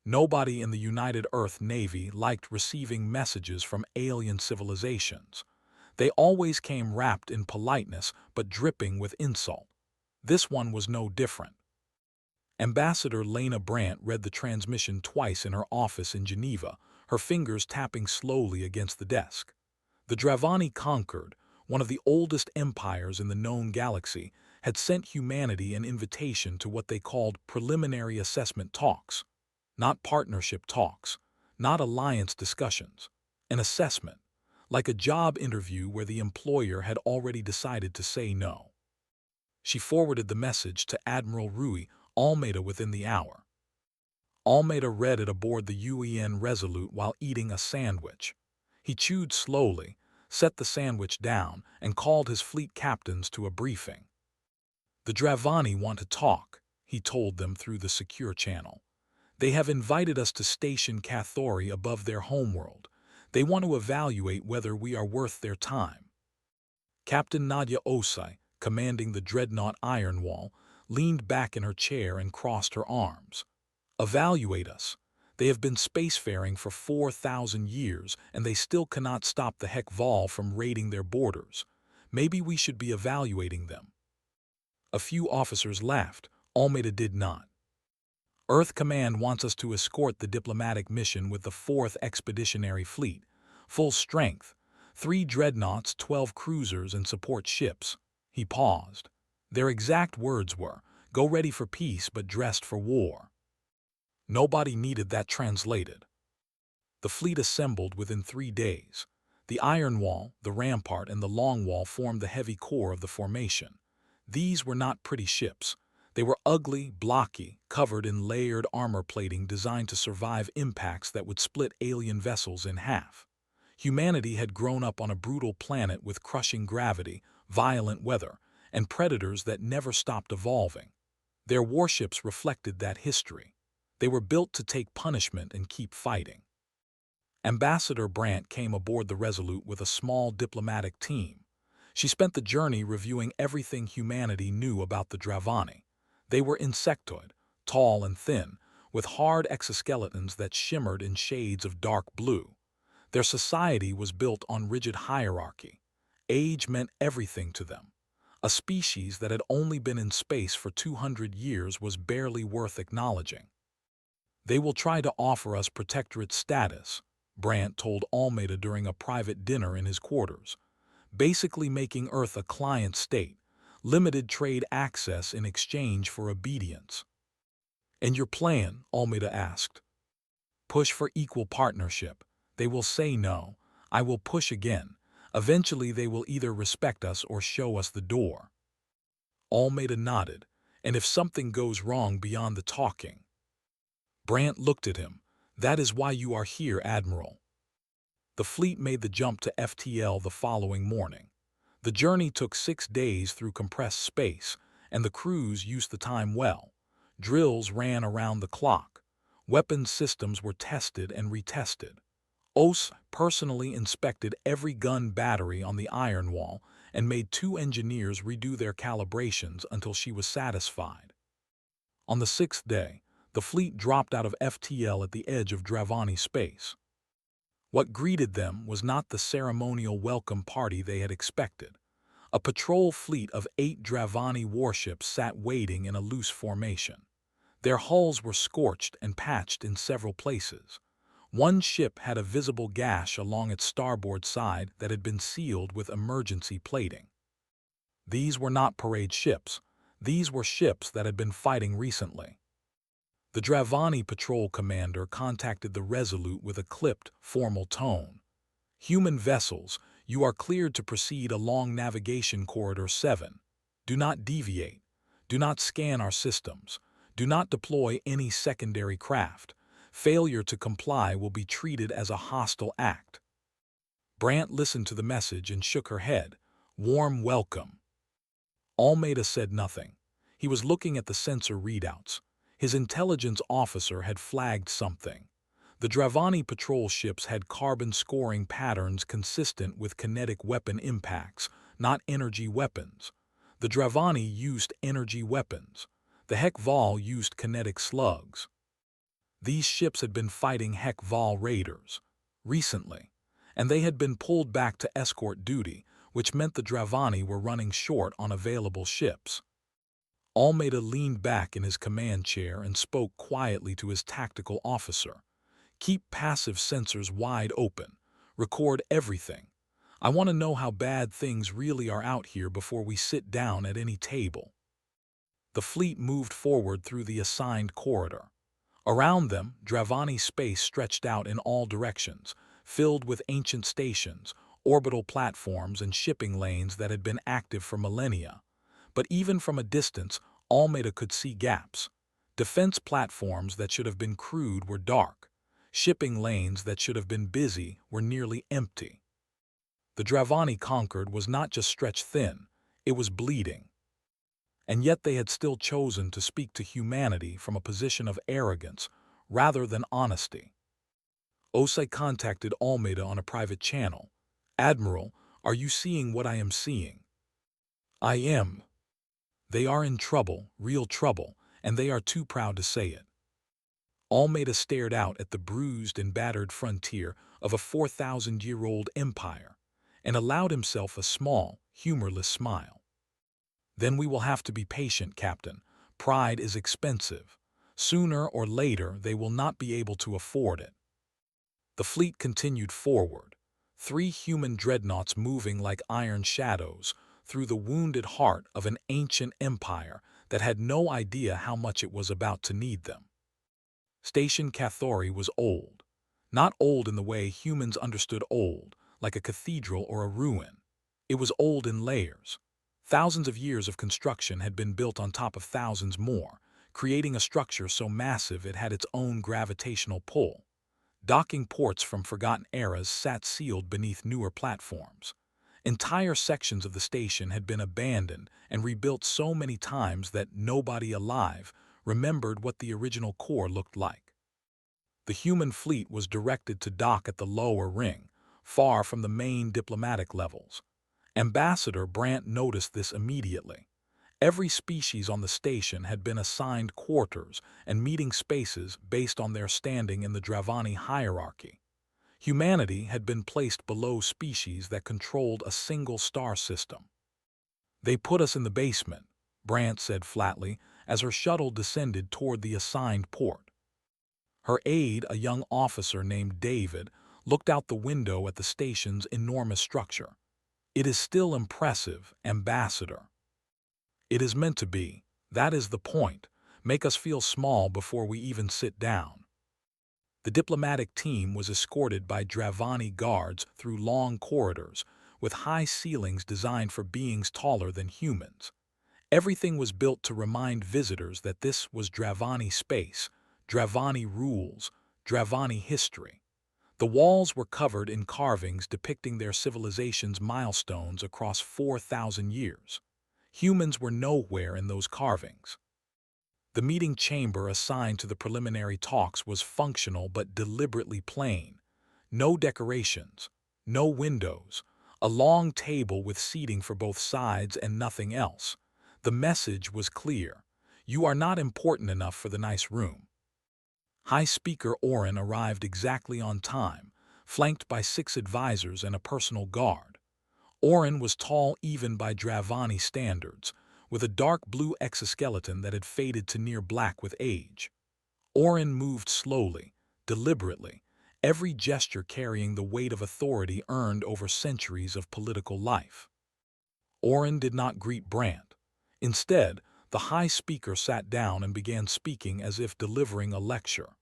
Nobody in the United Earth Navy liked receiving messages from alien civilizations. They always came wrapped in politeness but dripping with insult. This one was no different. Ambassador Lena Brandt read the transmission twice in her office in Geneva, her fingers tapping slowly against the desk. The Dravani conquered, one of the oldest empires in the known galaxy, had sent humanity an invitation to what they called preliminary assessment talks. Not partnership talks, not alliance discussions. An assessment, like a job interview where the employer had already decided to say no. She forwarded the message to Admiral Rui Almeida within the hour. Almeida read it aboard the UEN Resolute while eating a sandwich. He chewed slowly, set the sandwich down, and called his fleet captains to a briefing. The Dravani want to talk, he told them through the secure channel. They have invited us to station Cathori above their homeworld. They want to evaluate whether we are worth their time. Captain Nadia Osai, commanding the Dreadnought Ironwall, leaned back in her chair and crossed her arms. Evaluate us. They have been spacefaring for 4,000 years, and they still cannot stop the HFY from raiding their borders. Maybe we should be evaluating them. A few officers laughed. Almeida did not. Earth Command wants us to escort the diplomatic mission with the 4th Expeditionary Fleet, full strength, 3 dreadnoughts, 12 cruisers, and support ships. He paused. Their exact words were, "Go ready for peace but dressed for war." Nobody needed that translated. The fleet assembled within 3 days. The Iron Wall, the Rampart, and the Long Wall formed the heavy core of the formation. These were not pretty ships. They were ugly, blocky, covered in layered armor plating designed to survive impacts that would split alien vessels in half. Humanity had grown up on a brutal planet with crushing gravity, violent weather, and predators that never stopped evolving. Their warships reflected that history. They were built to take punishment and keep fighting. Ambassador Brandt came aboard the Resolute with a small diplomatic team. She spent the journey reviewing everything humanity knew about the Dravani. They were insectoid, tall and thin, with hard exoskeletons that shimmered in shades of dark blue. Their society was built on rigid hierarchy. Age meant everything to them. A species that had only been in space for 200 years was barely worth acknowledging. They will try to offer us protectorate status, Brandt told Almeida during a private dinner in his quarters, basically making Earth a client state, limited trade access in exchange for obedience. "And your plan?" Almeida asked. "Push for equal partnership. They will say no. I will push again. Eventually they will either respect us or show us the door." Almeida nodded. "And if something goes wrong beyond the talking?" Brandt looked at him. "That is why you are here, Admiral." The fleet made the jump to FTL the following morning. The journey took 6 days through compressed space, and the crews used the time well. Drills ran around the clock. Weapons systems were tested and retested. OS personally inspected every gun battery on the Iron Wall and made 2 engineers redo their calibrations until she was satisfied. On the 6th day, the fleet dropped out of FTL at the edge of Dravani space. What greeted them was not the ceremonial welcome party they had expected. A patrol fleet of 8 Dravani warships sat waiting in a loose formation. Their hulls were scorched and patched in several places. One ship had a visible gash along its starboard side that had been sealed with emergency plating. These were not parade ships. These were ships that had been fighting recently. The Dravani patrol commander contacted the Resolute with a clipped, formal tone. "Human vessels, you are cleared to proceed along Navigation Corridor 7. Do not deviate. Do not scan our systems. Do not deploy any secondary craft. Failure to comply will be treated as a hostile act." Brandt listened to the message and shook her head. "Warm welcome." Almeida said nothing. He was looking at the sensor readouts. His intelligence officer had flagged something. The Dravani patrol ships had carbon scoring patterns consistent with kinetic weapon impacts, not energy weapons. The Dravani used energy weapons. The HFY used kinetic slugs. These ships had been fighting HFY raiders recently, and they had been pulled back to escort duty, which meant the Dravani were running short on available ships. Almeida leaned back in his command chair and spoke quietly to his tactical officer. "Keep passive sensors wide open. Record everything. I want to know how bad things really are out here before we sit down at any table." The fleet moved forward through the assigned corridor. Around them, Dravani space stretched out in all directions, filled with ancient stations, orbital platforms, and shipping lanes that had been active for millennia. But even from a distance, Almeida could see gaps. Defense platforms that should have been crewed were dark. Shipping lanes that should have been busy were nearly empty. The Dravani conquered was not just stretched thin, it was bleeding. And yet they had still chosen to speak to humanity from a position of arrogance rather than honesty. Osei contacted Almeida on a private channel. "Admiral, are you seeing what I am seeing?" "I am. They are in trouble, real trouble, and they are too proud to say it." Almeida stared out at the bruised and battered frontier of a 4,000-year-old empire and allowed himself a small, humorless smile. "Then we will have to be patient, Captain. Pride is expensive. Sooner or later, they will not be able to afford it." The fleet continued forward, 3 human dreadnoughts moving like iron shadows through the wounded heart of an ancient empire that had no idea how much it was about to need them. Station Cathori was old. Not old in the way humans understood old, like a cathedral or a ruin. It was old in layers. Thousands of years of construction had been built on top of thousands more, creating a structure so massive it had its own gravitational pull. Docking ports from forgotten eras sat sealed beneath newer platforms. Entire sections of the station had been abandoned and rebuilt so many times that nobody alive remembered what the original core looked like. The human fleet was directed to dock at the lower ring, far from the main diplomatic levels. Ambassador Brandt noticed this immediately. Every species on the station had been assigned quarters and meeting spaces based on their standing in the Dravani hierarchy. Humanity had been placed below species that controlled a single star system. "They put us in the basement," Brandt said flatly as her shuttle descended toward the assigned port. Her aide, a young officer named David, looked out the window at the station's enormous structure. "It is still impressive, Ambassador." "It is meant to be. That is the point. Make us feel small before we even sit down." The diplomatic team was escorted by Dravani guards through long corridors, with high ceilings designed for beings taller than humans. Everything was built to remind visitors that this was Dravani space, Dravani rules, Dravani history. The walls were covered in carvings depicting their civilization's milestones across 4,000 years. Humans were nowhere in those carvings. The meeting chamber assigned to the preliminary talks was functional but deliberately plain. No decorations, no windows, a long table with seating for both sides and nothing else. The message was clear. You are not important enough for the nice room. High Speaker Oren arrived exactly on time, flanked by 6 advisors and a personal guard. Oren was tall even by Dravani standards, with a dark blue exoskeleton that had faded to near black with age. Oren moved slowly, deliberately, every gesture carrying the weight of authority earned over centuries of political life. Oren did not greet Brandt. Instead, the High Speaker sat down and began speaking as if delivering a lecture.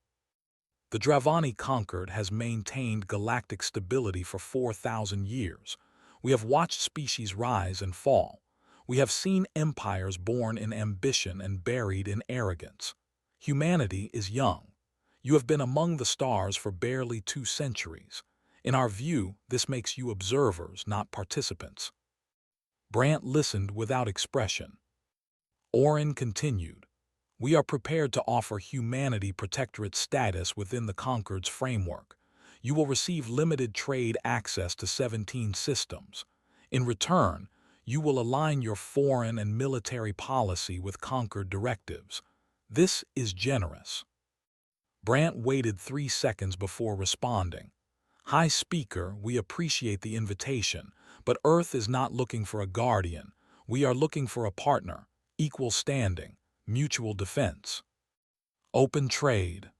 "The Dravani conquered has maintained galactic stability for 4,000 years. We have watched species rise and fall. We have seen empires born in ambition and buried in arrogance. Humanity is young. You have been among the stars for barely 2 centuries. In our view, this makes you observers, not participants." Brandt listened without expression. Oren continued, "We are prepared to offer humanity protectorate status within the Conquered's framework. You will receive limited trade access to 17 systems. In return, you will align your foreign and military policy with Conquered directives. This is generous." Brant waited 3 seconds before responding. High Speaker, we appreciate the invitation, but Earth is not looking for a guardian. We are looking for a partner, equal standing, mutual defense. Open trade.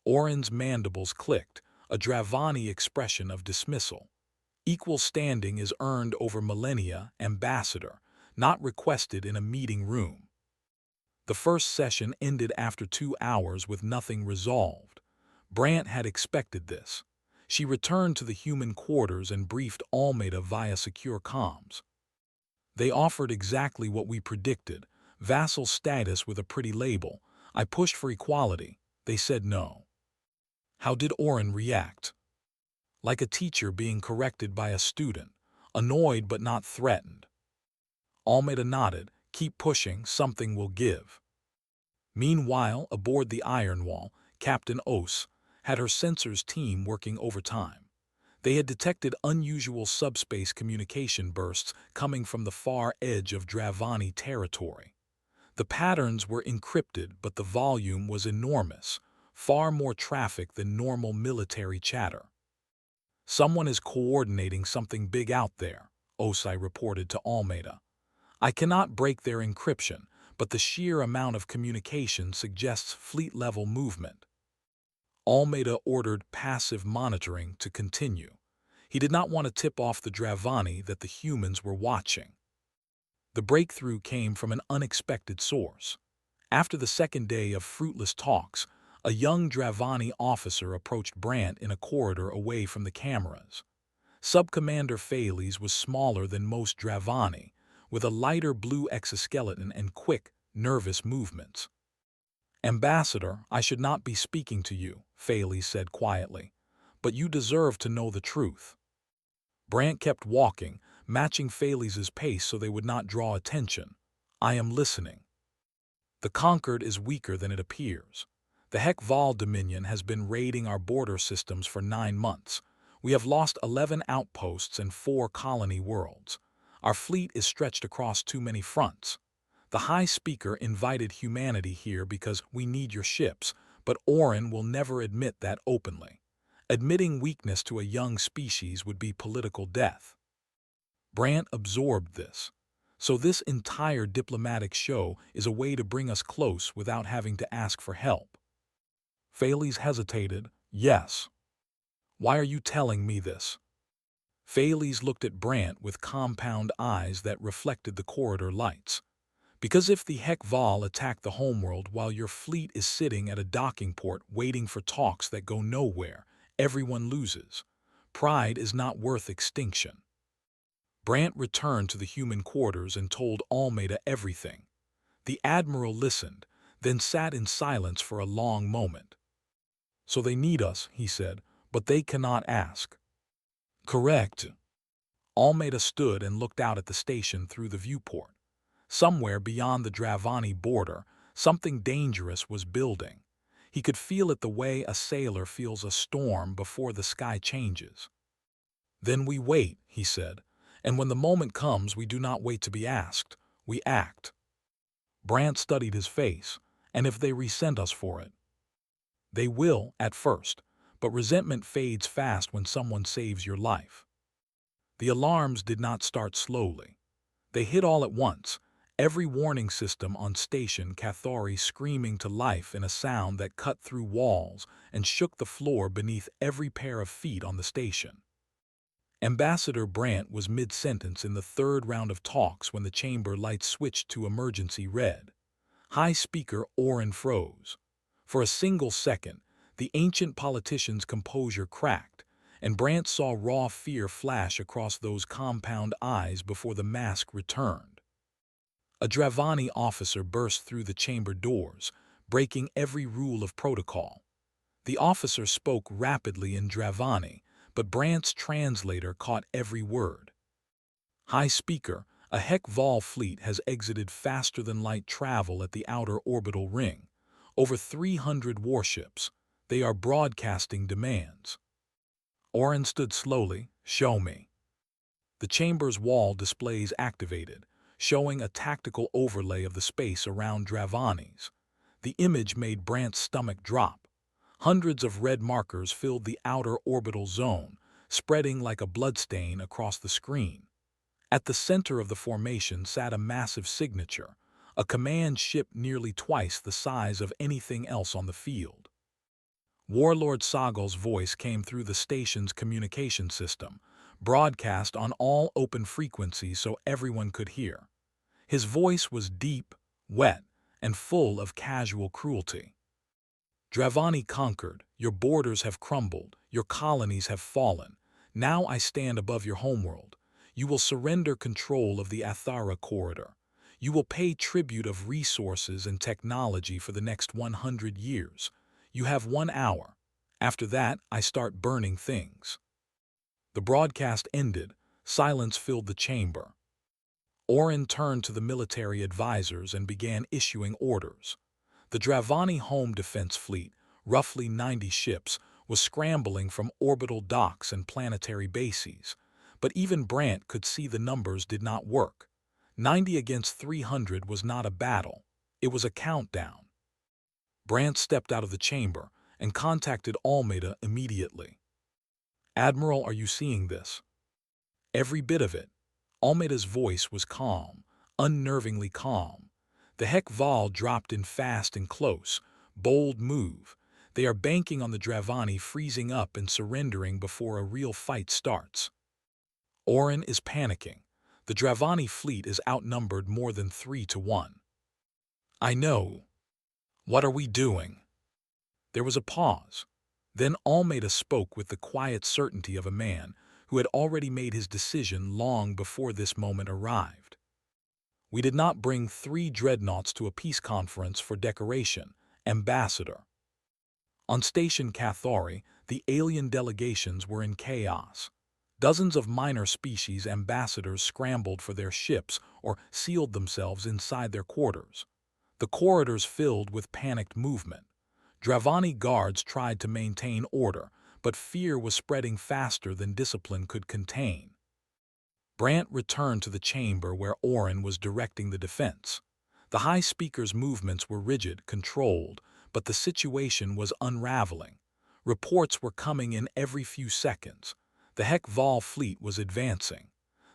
Oren's mandibles clicked, a Dravani expression of dismissal. Equal standing is earned over millennia, ambassador, not requested in a meeting room. The first session ended after 2 hours with nothing resolved. Brant had expected this. She returned to the human quarters and briefed Almeida via secure comms. They offered exactly what we predicted, vassal status with a pretty label. I pushed for equality. They said no. How did Oren react? Like a teacher being corrected by a student, annoyed but not threatened. Almeida nodded. Keep pushing, something will give. Meanwhile, aboard the Iron Wall, Captain Os had her sensors team working overtime. They had detected unusual subspace communication bursts coming from the far edge of Dravani territory. The patterns were encrypted, but the volume was enormous, far more traffic than normal military chatter. Someone is coordinating something big out there, Osai reported to Almeida. I cannot break their encryption, but the sheer amount of communication suggests fleet-level movement. Almeida ordered passive monitoring to continue. He did not want to tip off the Dravani that the humans were watching. The breakthrough came from an unexpected source. After the second day of fruitless talks, a young Dravani officer approached Brant in a corridor away from the cameras. Subcommander Phales was smaller than most Dravani, with a lighter blue exoskeleton and quick, nervous movements. Ambassador, I should not be speaking to you, Phales said quietly, but you deserve to know the truth. Brant kept walking, matching Phales's pace so they would not draw attention. I am listening. The Conquered is weaker than it appears. The HFY Dominion has been raiding our border systems for 9 months. We have lost 11 outposts and 4 colony worlds. Our fleet is stretched across too many fronts. The High Speaker invited humanity here because we need your ships, but Oren will never admit that openly. Admitting weakness to a young species would be political death. Brant absorbed this. So this entire diplomatic show is a way to bring us close without having to ask for help. Phales hesitated. Yes. Why are you telling me this? Phales looked at Brant with compound eyes that reflected the corridor lights. Because if the HFY attack the homeworld while your fleet is sitting at a docking port waiting for talks that go nowhere, everyone loses. Pride is not worth extinction. Brant returned to the human quarters and told Almeida everything. The Admiral listened, then sat in silence for a long moment. So they need us, he said, but they cannot ask. Correct. Almeida stood and looked out at the station through the viewport. Somewhere beyond the Dravani border, something dangerous was building. He could feel it the way a sailor feels a storm before the sky changes. Then we wait, he said, and when the moment comes we do not wait to be asked, we act. Brant studied his face, and if they resent us for it. They will, at first, but resentment fades fast when someone saves your life. The alarms did not start slowly. They hit all at once, every warning system on station Cathari screaming to life in a sound that cut through walls and shook the floor beneath every pair of feet on the station. Ambassador Brant was mid-sentence in the 3rd round of talks when the chamber lights switched to emergency red. High Speaker Oren froze. For a single second, the ancient politician's composure cracked, and Brant saw raw fear flash across those compound eyes before the mask returned. A Dravani officer burst through the chamber doors, breaking every rule of protocol. The officer spoke rapidly in Dravani, but Brant's translator caught every word. High Speaker, a HFY fleet has exited faster than light travel at the outer orbital ring. Over 300 warships. They are broadcasting demands. Oren stood slowly. Show me. The chamber's wall displays activated, showing a tactical overlay of the space around Dravani's. The image made Brant's stomach drop. Hundreds of red markers filled the outer orbital zone, spreading like a bloodstain across the screen. At the center of the formation sat a massive signature, a command ship nearly twice the size of anything else on the field. Warlord Sagal's voice came through the station's communication system, broadcast on all open frequencies so everyone could hear. His voice was deep, wet, and full of casual cruelty. Dravani conquered, your borders have crumbled, your colonies have fallen. Now I stand above your homeworld. You will surrender control of the Athara corridor. You will pay tribute of resources and technology for the next 100 years. You have 1 hour. After that, I start burning things. The broadcast ended. Silence filled the chamber. Oren turned to the military advisors and began issuing orders. The Dravani Home Defense Fleet, roughly 90 ships, was scrambling from orbital docks and planetary bases. But even Brant could see the numbers did not work. 90 against 300 was not a battle. It was a countdown. Brant stepped out of the chamber and contacted Almeida immediately. "Admiral, are you seeing this?" "Every bit of it." Almeida's voice was calm, unnervingly calm. The HFY dropped in fast and close, bold move. They are banking on the Dravani freezing up and surrendering before a real fight starts. Oren is panicking. The Dravani fleet is outnumbered more than 3-1. "I know. What are we doing?" There was a pause. Then Almeida spoke with the quiet certainty of a man who had already made his decision long before this moment arrived. "We did not bring 3 dreadnoughts to a peace conference for decoration, Ambassador." On Station Cathari, the alien delegations were in chaos. Dozens of minor species ambassadors scrambled for their ships or sealed themselves inside their quarters. The corridors filled with panicked movement. Dravani guards tried to maintain order, but fear was spreading faster than discipline could contain. Brant returned to the chamber where Oren was directing the defense. The High Speaker's movements were rigid, controlled, but the situation was unraveling. Reports were coming in every few seconds. The HFY fleet was advancing.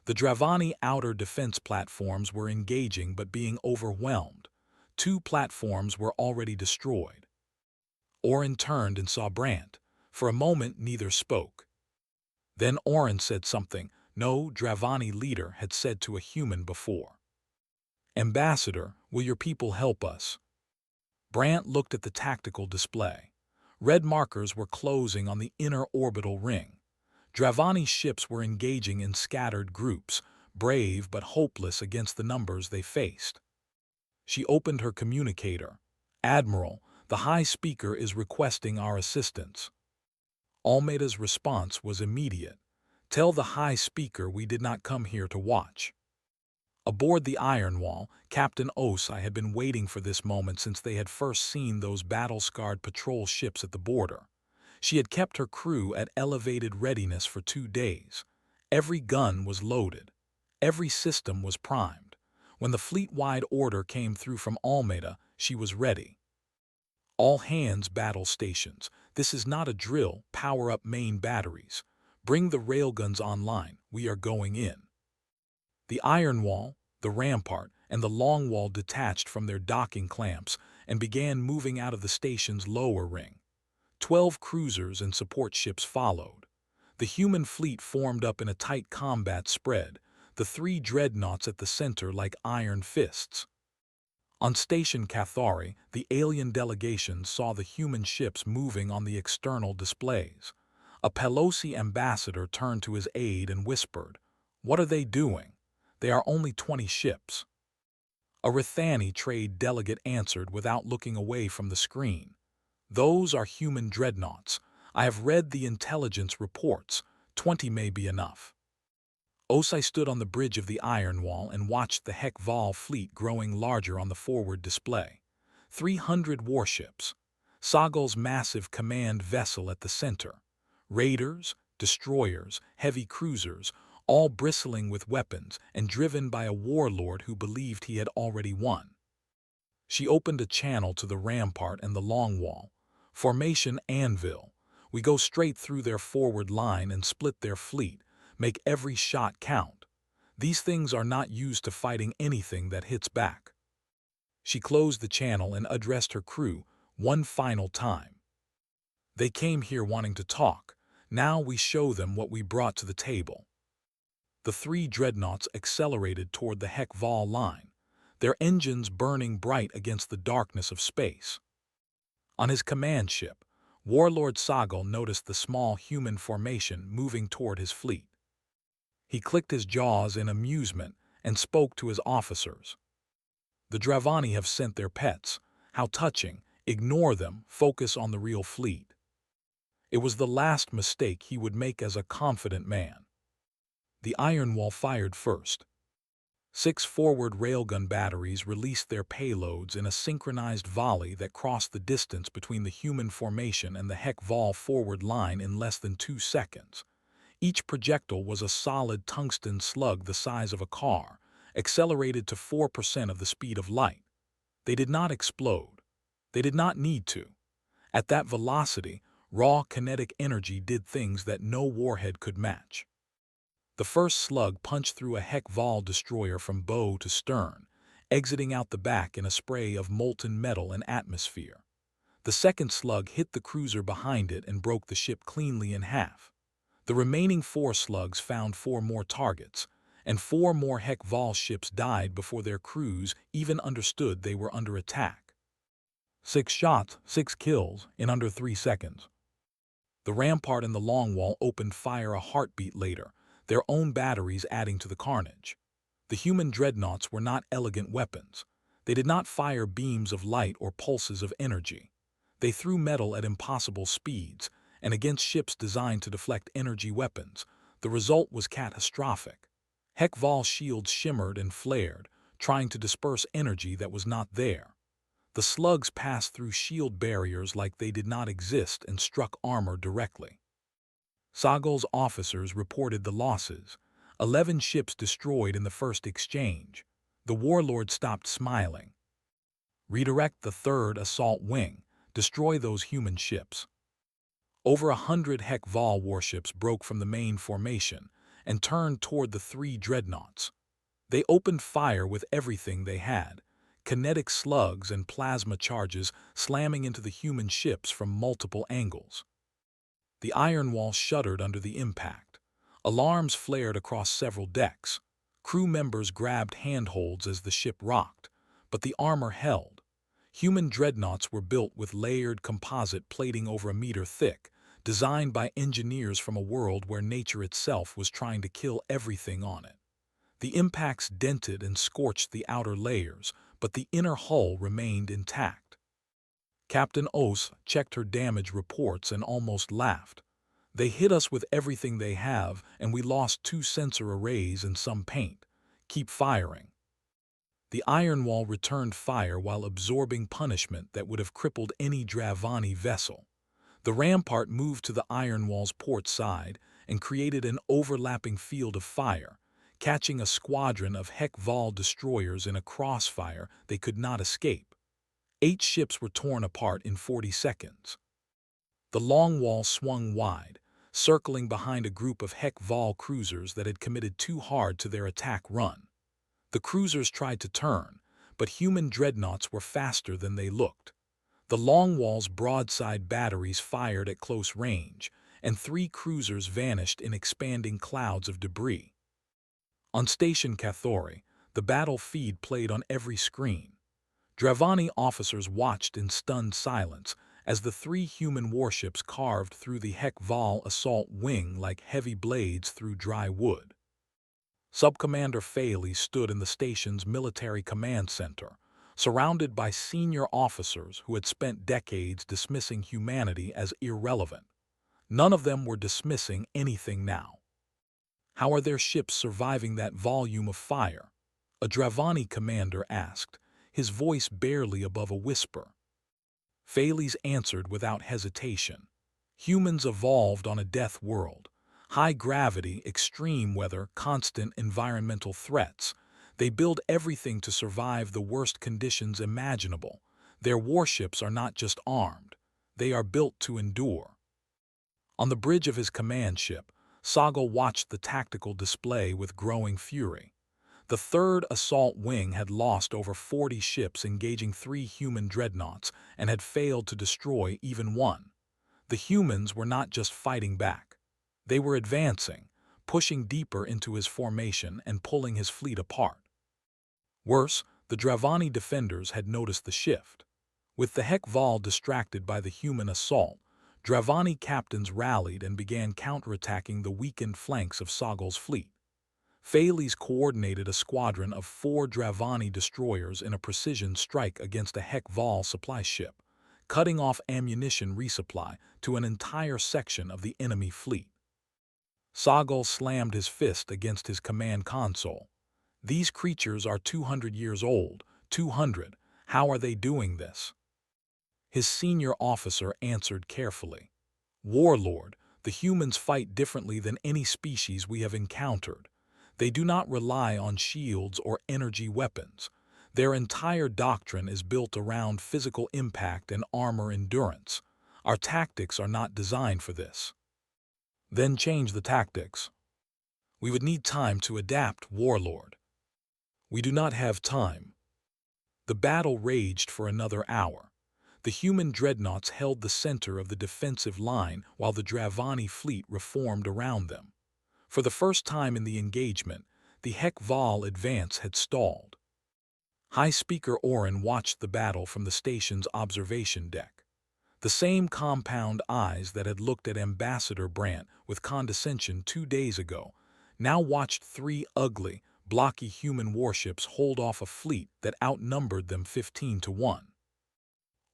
The Dravani outer defense platforms were engaging but being overwhelmed. 2 platforms were already destroyed. Oren turned and saw Brant. For a moment, neither spoke. Then Oren said something no Dravani leader had said to a human before. "Ambassador, will your people help us?" Brant looked at the tactical display. Red markers were closing on the inner orbital ring. Dravani ships were engaging in scattered groups, brave but hopeless against the numbers they faced. She opened her communicator. "Admiral, the High Speaker is requesting our assistance." Almeida's response was immediate. "Tell the High Speaker we did not come here to watch." Aboard the Iron Wall, Captain Osai had been waiting for this moment since they had first seen those battle-scarred patrol ships at the border. She had kept her crew at elevated readiness for 2 days. Every gun was loaded. Every system was primed. When the fleet-wide order came through from Almeida, she was ready. "All hands battle stations. This is not a drill. Power up main batteries. Bring the railguns online. We are going in." The Iron Wall, the Rampart, and the Long Wall detached from their docking clamps and began moving out of the station's lower ring. 12 cruisers and support ships followed. The human fleet formed up in a tight combat spread, the 3 dreadnoughts at the center like iron fists. On Station Cathari, the alien delegation saw the human ships moving on the external displays. A Pelosi ambassador turned to his aide and whispered, "What are they doing? They are only 20 ships." A Rithani trade delegate answered without looking away from the screen. "Those are human dreadnoughts. I have read the intelligence reports. 20 may be enough." Osai stood on the bridge of the Iron Wall and watched the HFY fleet growing larger on the forward display. 300 warships. Sagal's massive command vessel at the center. Raiders, destroyers, heavy cruisers, all bristling with weapons and driven by a warlord who believed he had already won. She opened a channel to the Rampart and the Long Wall. Formation Anvil. We go straight through their forward line and split their fleet, make every shot count. These things are not used to fighting anything that hits back. She closed the channel and addressed her crew one final time. They came here wanting to talk. Now we show them what we brought to the table. The three dreadnoughts accelerated toward the HFY line, their engines burning bright against the darkness of space. On his command ship, Warlord Sagal noticed the small human formation moving toward his fleet. He clicked his jaws in amusement and spoke to his officers. The Dravani have sent their pets. How touching. Ignore them, focus on the real fleet. It was the last mistake he would make as a confident man. The Iron Wall fired first. 6 forward railgun batteries released their payloads in a synchronized volley that crossed the distance between the human formation and the HFY forward line in less than 2 seconds. Each projectile was a solid tungsten slug the size of a car, accelerated to 4% of the speed of light. They did not explode. They did not need to. At that velocity, raw kinetic energy did things that no warhead could match. The first slug punched through a HFY destroyer from bow to stern, exiting out the back in a spray of molten metal and atmosphere. The second slug hit the cruiser behind it and broke the ship cleanly in half. The remaining 4 slugs found 4 more targets, and 4 more HFY ships died before their crews even understood they were under attack. 6 shots, 6 kills, in under 3 seconds. The Rampart and the Longwall opened fire a heartbeat later, their own batteries adding to the carnage. The human dreadnoughts were not elegant weapons. They did not fire beams of light or pulses of energy. They threw metal at impossible speeds, and against ships designed to deflect energy weapons. The result was catastrophic. HFY shields shimmered and flared, trying to disperse energy that was not there. The slugs passed through shield barriers like they did not exist and struck armor directly. Sagal's officers reported the losses. 11 ships destroyed in the first exchange. The warlord stopped smiling. Redirect the 3rd assault wing. Destroy those human ships. Over 100 HFY warships broke from the main formation and turned toward the 3 dreadnoughts. They opened fire with everything they had, kinetic slugs and plasma charges slamming into the human ships from multiple angles. The Iron Wall shuddered under the impact. Alarms flared across several decks. Crew members grabbed handholds as the ship rocked, but the armor held. Human dreadnoughts were built with layered composite plating over a meter thick, designed by engineers from a world where nature itself was trying to kill everything on it. The impacts dented and scorched the outer layers, but the inner hull remained intact. Captain Os checked her damage reports and almost laughed. They hit us with everything they have, and we lost 2 sensor arrays and some paint. Keep firing. The Iron Wall returned fire while absorbing punishment that would have crippled any Dravani vessel. The Rampart moved to the Iron Wall's port side and created an overlapping field of fire, catching a squadron of HFY destroyers in a crossfire they could not escape. 8 ships were torn apart in 40 seconds. The Long Wall swung wide, circling behind a group of HFY cruisers that had committed too hard to their attack run. The cruisers tried to turn, but human dreadnoughts were faster than they looked. The Long Wall's broadside batteries fired at close range, and 3 cruisers vanished in expanding clouds of debris. On Station Cathori, the battle feed played on every screen. Dravani officers watched in stunned silence as the 3 human warships carved through the HFY assault wing like heavy blades through dry wood. Subcommander Faley stood in the station's military command center, surrounded by senior officers who had spent decades dismissing humanity as irrelevant. None of them were dismissing anything now. How are their ships surviving that volume of fire? A Dravani commander asked, his voice barely above a whisper. Faley's answered without hesitation. Humans evolved on a death world. High gravity, extreme weather, constant environmental threats. They build everything to survive the worst conditions imaginable. Their warships are not just armed. They are built to endure. On the bridge of his command ship, Soggle watched the tactical display with growing fury. The third assault wing had lost over 40 ships engaging 3 human dreadnoughts and had failed to destroy even one. The humans were not just fighting back. They were advancing, pushing deeper into his formation and pulling his fleet apart. Worse, the Dravani defenders had noticed the shift. With the HFY distracted by the human assault, Dravani captains rallied and began counterattacking the weakened flanks of Soggle's fleet. Thales coordinated a squadron of 4 Dravani destroyers in a precision strike against a HFY supply ship, cutting off ammunition resupply to an entire section of the enemy fleet. Soggle slammed his fist against his command console. These creatures are 200 years old. 200. How are they doing this? His senior officer answered carefully. Warlord, the humans fight differently than any species we have encountered. They do not rely on shields or energy weapons. Their entire doctrine is built around physical impact and armor endurance. Our tactics are not designed for this. Then change the tactics. We would need time to adapt, Warlord. We do not have time. The battle raged for another hour. The human dreadnoughts held the center of the defensive line while the Dravani fleet reformed around them. For the first time in the engagement, the HFY advance had stalled. High Speaker Oren watched the battle from the station's observation deck. The same compound eyes that had looked at Ambassador Brandt with condescension 2 days ago now watched 3 ugly, blocky human warships hold off a fleet that outnumbered them 15-1.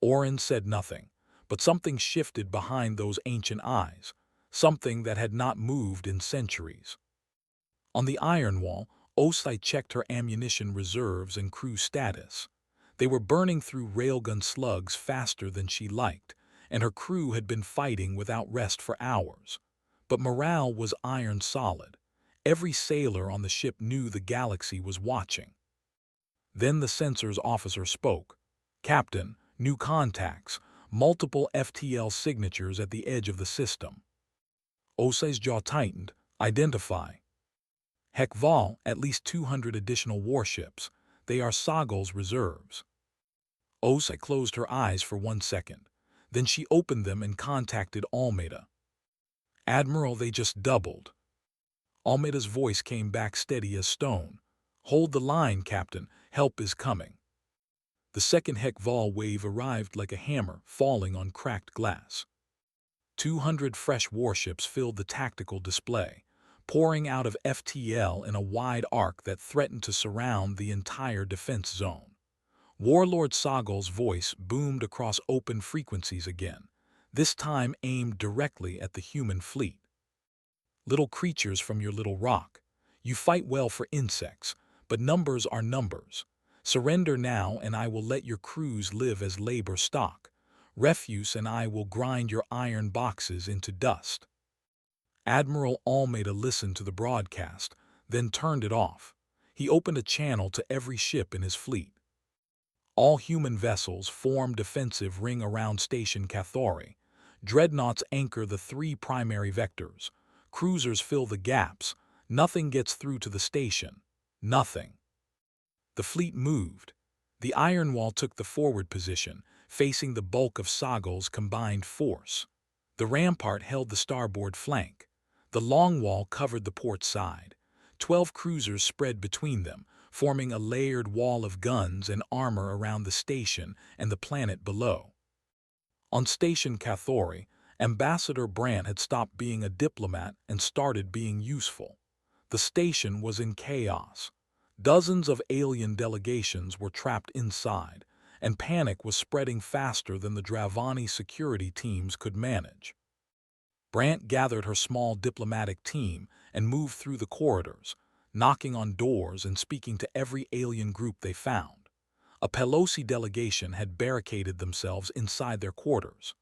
Oren said nothing, but something shifted behind those ancient eyes, something that had not moved in centuries. On the iron wall, Osai checked her ammunition reserves and crew status. They were burning through railgun slugs faster than she liked, and her crew had been fighting without rest for hours. But morale was iron solid. Every sailor on the ship knew the galaxy was watching. Then the sensors officer spoke. Captain, new contacts, multiple FTL signatures at the edge of the system. Osai's jaw tightened. Identify. HFY, at least 200 additional warships. They are Soggle's reserves. Osai closed her eyes for 1 second. Then she opened them and contacted Almeida. Admiral, they just doubled. Almeida's voice came back steady as stone. Hold the line, Captain. Help is coming. The second HFY wave arrived like a hammer falling on cracked glass. 200 fresh warships filled the tactical display, pouring out of FTL in a wide arc that threatened to surround the entire defense zone. Warlord Soggle's voice boomed across open frequencies again, this time aimed directly at the human fleet. Little creatures from your little rock, you fight well for insects, but numbers are numbers. Surrender now and I will let your crews live as labor stock. Refuse and I will grind your iron boxes into dust. Admiral Almeida listened to the broadcast, then turned it off. He opened a channel to every ship in his fleet. All human vessels form defensive ring around Station Cathori. Dreadnoughts anchor the 3 primary vectors. Cruisers fill the gaps. Nothing gets through to the station. Nothing. The fleet moved. The iron wall took the forward position, facing the bulk of Soggle's combined force. The rampart held the starboard flank. The long wall covered the port side. 12 cruisers spread between them, forming a layered wall of guns and armor around the station and the planet below. On Station Cathori, Ambassador Brandt had stopped being a diplomat and started being useful. The station was in chaos. Dozens of alien delegations were trapped inside, and panic was spreading faster than the Dravani security teams could manage. Brandt gathered her small diplomatic team and moved through the corridors, knocking on doors and speaking to every alien group they found. A Pelosi delegation had barricaded themselves inside their quarters.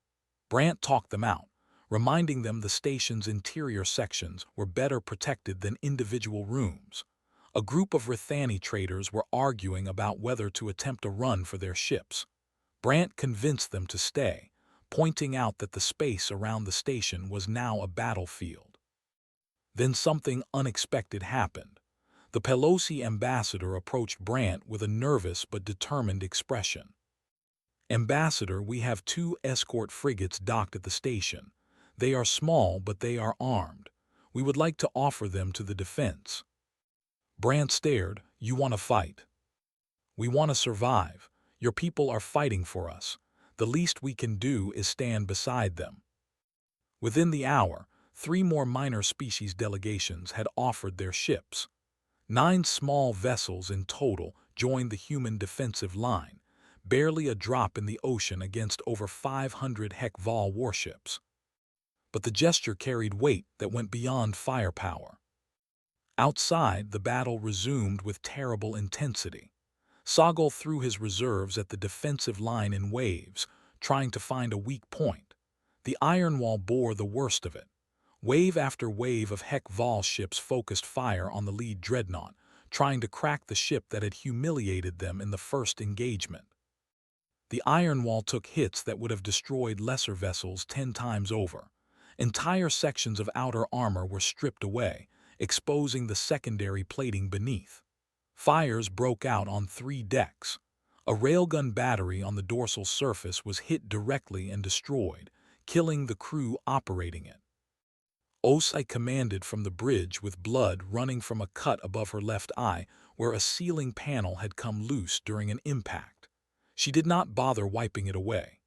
Brandt talked them out, reminding them the station's interior sections were better protected than individual rooms. A group of Rithani traders were arguing about whether to attempt a run for their ships. Brandt convinced them to stay, pointing out that the space around the station was now a battlefield. Then something unexpected happened. The Pelosi ambassador approached Brant with a nervous but determined expression. "Ambassador, we have 2 escort frigates docked at the station. They are small, but they are armed. We would like to offer them to the defense." Brant stared. "You want to fight?" "We want to survive. Your people are fighting for us. The least we can do is stand beside them." Within the hour, 3 more minor species delegations had offered their ships. 9 small vessels in total joined the human defensive line, barely a drop in the ocean against over 500 HFY warships. But the gesture carried weight that went beyond firepower. Outside, the battle resumed with terrible intensity. Sogol threw his reserves at the defensive line in waves, trying to find a weak point. The iron wall bore the worst of it. Wave after wave of HFY ships focused fire on the lead Dreadnought, trying to crack the ship that had humiliated them in the first engagement. The iron wall took hits that would have destroyed lesser vessels 10 times over. Entire sections of outer armor were stripped away, exposing the secondary plating beneath. Fires broke out on 3 decks. A railgun battery on the dorsal surface was hit directly and destroyed, killing the crew operating it. Osai commanded from the bridge with blood running from a cut above her left eye where a ceiling panel had come loose during an impact. She did not bother wiping it away.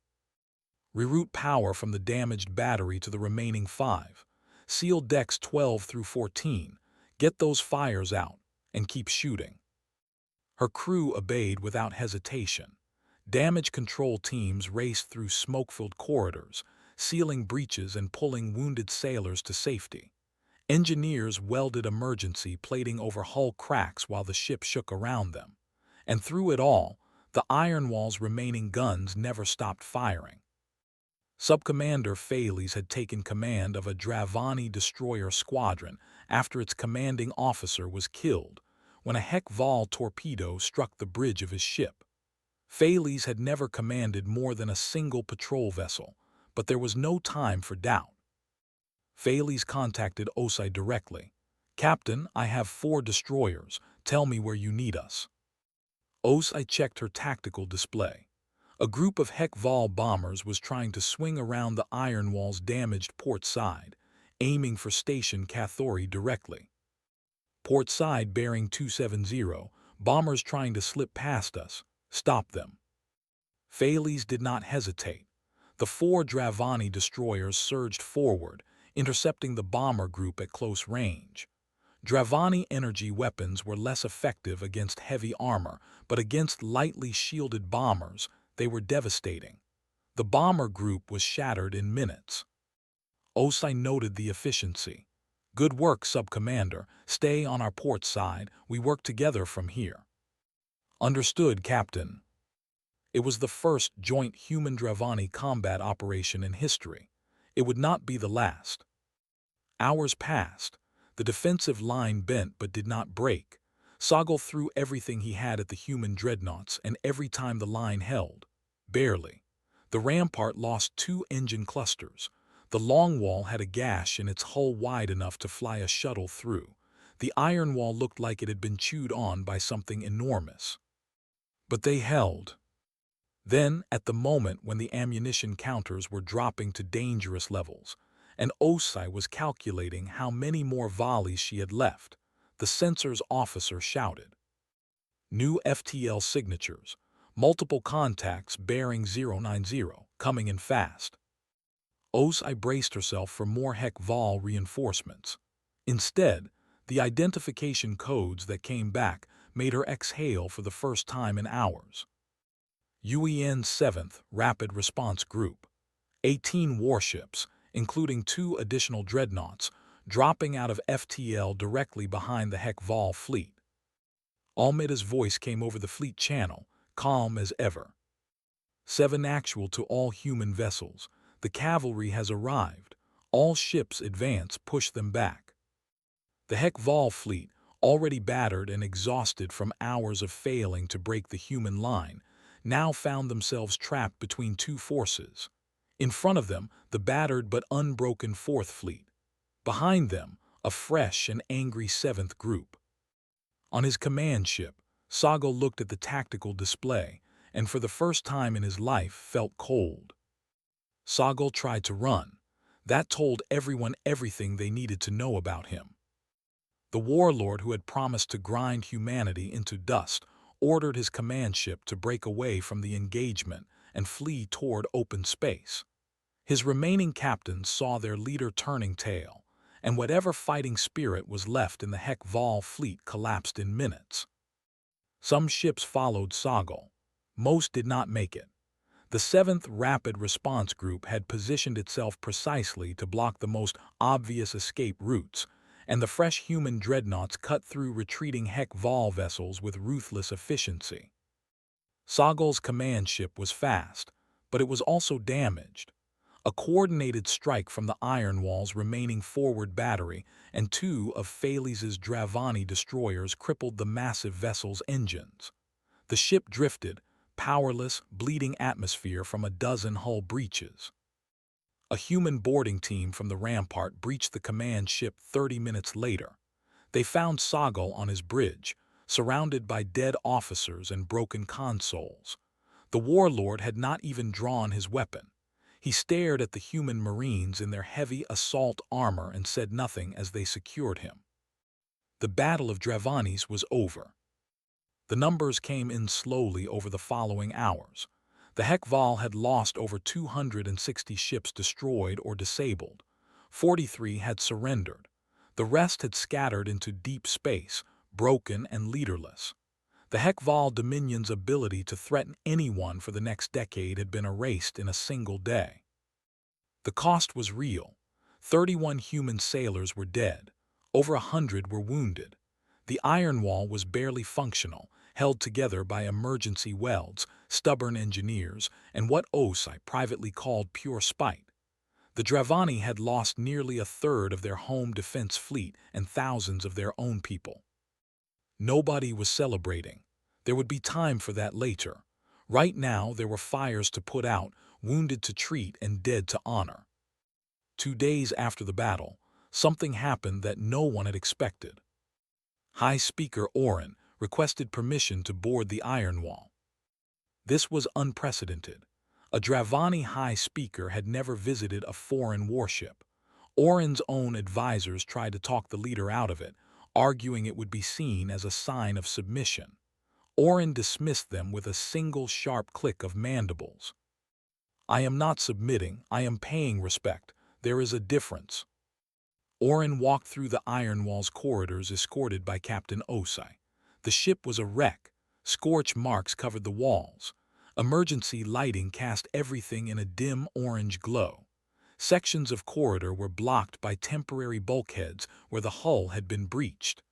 "Reroute power from the damaged battery to the remaining 5. Seal decks 12 through 14. Get those fires out, and keep shooting." Her crew obeyed without hesitation. Damage control teams raced through smoke-filled corridors, sealing breaches and pulling wounded sailors to safety. Engineers welded emergency plating over hull cracks while the ship shook around them. And through it all, the iron wall's remaining guns never stopped firing. Subcommander Thales had taken command of a Dravani destroyer squadron after its commanding officer was killed when a HFY torpedo struck the bridge of his ship. Thales had never commanded more than a single patrol vessel, but there was no time for doubt. Thales contacted Osai directly. "Captain, I have 4 destroyers. Tell me where you need us." Osai checked her tactical display. A group of HFY bombers was trying to swing around the iron wall's damaged port side, aiming for Station Kathori directly. "Port side bearing 270, bombers trying to slip past us. Stop them." Thales did not hesitate. The 4 Dravani destroyers surged forward, intercepting the bomber group at close range. Dravani energy weapons were less effective against heavy armor, but against lightly shielded bombers, they were devastating. The bomber group was shattered in minutes. Osai noted the efficiency. "Good work, Sub-Commander. Stay on our port side. We work together from here." "Understood, Captain." It was the first joint human-Dravani combat operation in history. It would not be the last. Hours passed. The defensive line bent but did not break. Sogol threw everything he had at the human dreadnoughts, and every time the line held. Barely. The rampart lost 2 engine clusters. The long wall had a gash in its hull wide enough to fly a shuttle through. The iron wall looked like it had been chewed on by something enormous. But they held. Then, at the moment when the ammunition counters were dropping to dangerous levels, and Osai was calculating how many more volleys she had left, the sensors officer shouted. "New FTL signatures. Multiple contacts bearing 090, coming in fast." Osai braced herself for more HFY reinforcements. Instead, the identification codes that came back made her exhale for the first time in hours. UEN 7th Rapid Response Group. 18 warships, including 2 additional dreadnoughts, dropping out of FTL directly behind the HFY fleet. Almeida's voice came over the fleet channel, calm as ever. 7 actual to all human vessels. The cavalry has arrived. All ships advance, push them back. The HFY fleet, already battered and exhausted from hours of failing to break the human line, now found themselves trapped between 2 forces. In front of them, the battered but unbroken Fourth Fleet. Behind them, a fresh and angry Seventh Group. On his command ship, Sago looked at the tactical display and for the first time in his life felt cold. Sago tried to run. That told everyone everything they needed to know about him. The warlord who had promised to grind humanity into dust ordered his command ship to break away from the engagement and flee toward open space. His remaining captains saw their leader turning tail, and whatever fighting spirit was left in the HFY fleet collapsed in minutes. Some ships followed Sago. Most did not make it. The 7th Rapid Response Group had positioned itself precisely to block the most obvious escape routes, and the fresh human dreadnoughts cut through retreating HFY vessels with ruthless efficiency. Sago's command ship was fast, but it was also damaged. A coordinated strike from the Iron Wall's remaining forward battery and 2 of Phales's Dravani destroyers crippled the massive vessel's engines. The ship drifted, powerless, bleeding atmosphere from a dozen hull breaches. A human boarding team from the rampart breached the command ship 30 minutes later. They found Sago on his bridge, surrounded by dead officers and broken consoles. The warlord had not even drawn his weapon. He stared at the human marines in their heavy assault armor and said nothing as they secured him. The Battle of Dravanis was over. The numbers came in slowly over the following hours. The HFY had lost over 260 ships destroyed or disabled. 43 had surrendered. The rest had scattered into deep space, broken and leaderless. The HFY Dominion's ability to threaten anyone for the next decade had been erased in a single day. The cost was real. 31 human sailors were dead. Over 100 were wounded. The Iron Wall was barely functional, held together by emergency welds, stubborn engineers, and what Osai privately called pure spite. The Dravani had lost nearly a third of their home defense fleet and thousands of their own people. Nobody was celebrating. There would be time for that later. Right now there were fires to put out, wounded to treat, and dead to honor. 2 days after the battle, something happened that no one had expected. High Speaker Oren requested permission to board the Iron Wall. This was unprecedented. A Dravani High Speaker had never visited a foreign warship. Oren's own advisors tried to talk the leader out of it, arguing it would be seen as a sign of submission. Oren dismissed them with a single sharp click of mandibles. "I am not submitting, I am paying respect. There is a difference." Oren walked through the Iron Wall's corridors escorted by Captain Osai. The ship was a wreck. Scorch marks covered the walls. Emergency lighting cast everything in a dim orange glow. Sections of corridor were blocked by temporary bulkheads where the hull had been breached.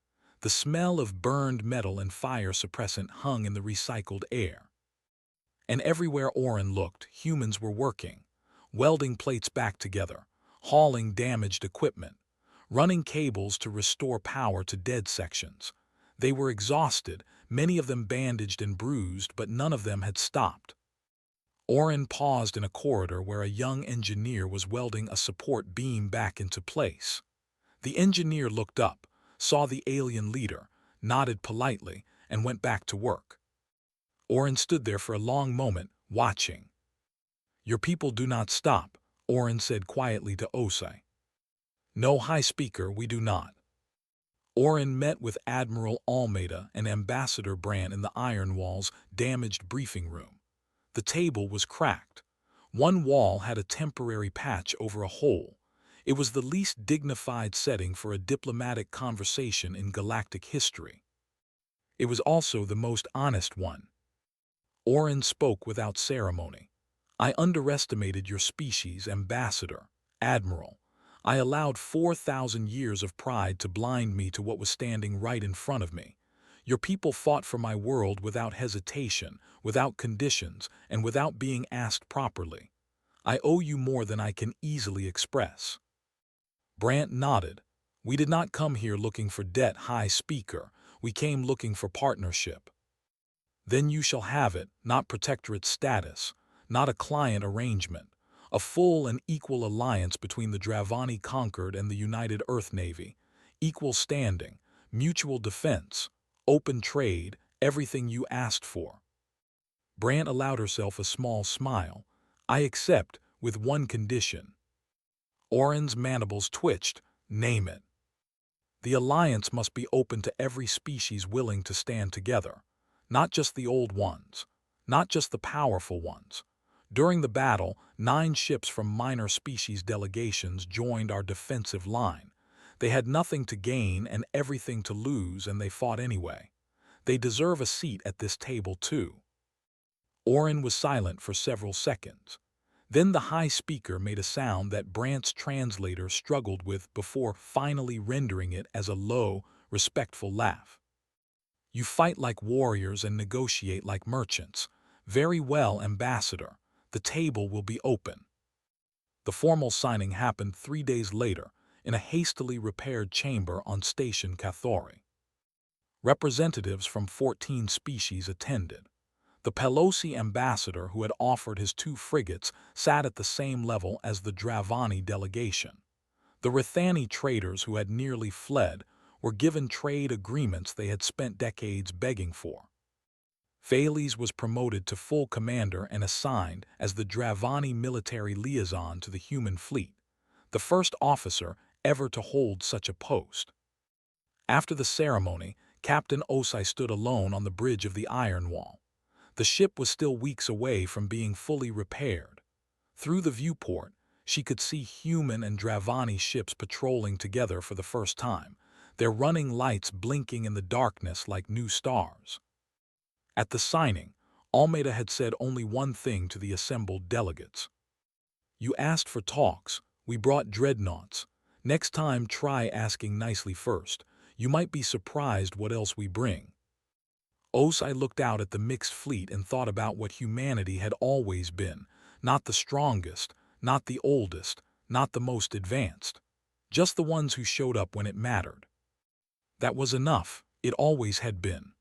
The smell of burned metal and fire suppressant hung in the recycled air. And everywhere Oren looked, humans were working, welding plates back together, hauling damaged equipment, running cables to restore power to dead sections. They were exhausted, many of them bandaged and bruised, but none of them had stopped. Oren paused in a corridor where a young engineer was welding a support beam back into place. The engineer looked up, saw the alien leader, nodded politely, and went back to work. Oren stood there for a long moment, watching. "Your people do not stop," Oren said quietly to Osai. "No, High Speaker, we do not." Oren met with Admiral Almeida and Ambassador Brandt in the Iron Wall's damaged briefing room. The table was cracked. One wall had a temporary patch over a hole. It was the least dignified setting for a diplomatic conversation in galactic history. It was also the most honest one. Oren spoke without ceremony. "I underestimated your species, Ambassador, Admiral. I allowed 4,000 years of pride to blind me to what was standing right in front of me. Your people fought for my world without hesitation, without conditions, and without being asked properly. I owe you more than I can easily express." Brandt nodded. "We did not come here looking for debt, High Speaker. We came looking for partnership." "Then you shall have it, not protectorate status, not a client arrangement. A full and equal alliance between the Dravani conquered and the United Earth Navy. Equal standing, mutual defense, open trade, everything you asked for. Brant allowed herself a small smile. I accept, with one condition. Oren's mandibles twitched. Name it. The alliance must be open to every species willing to stand together. Not just the old ones. Not just the powerful ones. During the battle, 9 ships from minor species delegations joined our defensive line. They had nothing to gain and everything to lose, and they fought anyway. They deserve a seat at this table too. Oren was silent for several seconds. Then the high speaker made a sound that Brant's translator struggled with before finally rendering it as a low, respectful laugh. You fight like warriors and negotiate like merchants. Very well, Ambassador. The table will be open. The formal signing happened 3 days later in a hastily repaired chamber on Station Cathori. Representatives from 14 species attended. The Pelosi ambassador, who had offered his 2 frigates, sat at the same level as the Dravani delegation. The Rithani traders who had nearly fled were given trade agreements they had spent decades begging for. Thales was promoted to full commander and assigned as the Dravani military liaison to the human fleet, the first officer ever to hold such a post. After the ceremony, Captain Osai stood alone on the bridge of the Iron Wall. The ship was still weeks away from being fully repaired. Through the viewport, she could see human and Dravani ships patrolling together for the first time, their running lights blinking in the darkness like new stars. At the signing, Almeida had said only one thing to the assembled delegates. You asked for talks. We brought Dreadnoughts. Next time, try asking nicely first. You might be surprised what else we bring. Osai looked out at the mixed fleet and thought about what humanity had always been. Not the strongest, not the oldest, not the most advanced. Just the ones who showed up when it mattered. That was enough. It always had been.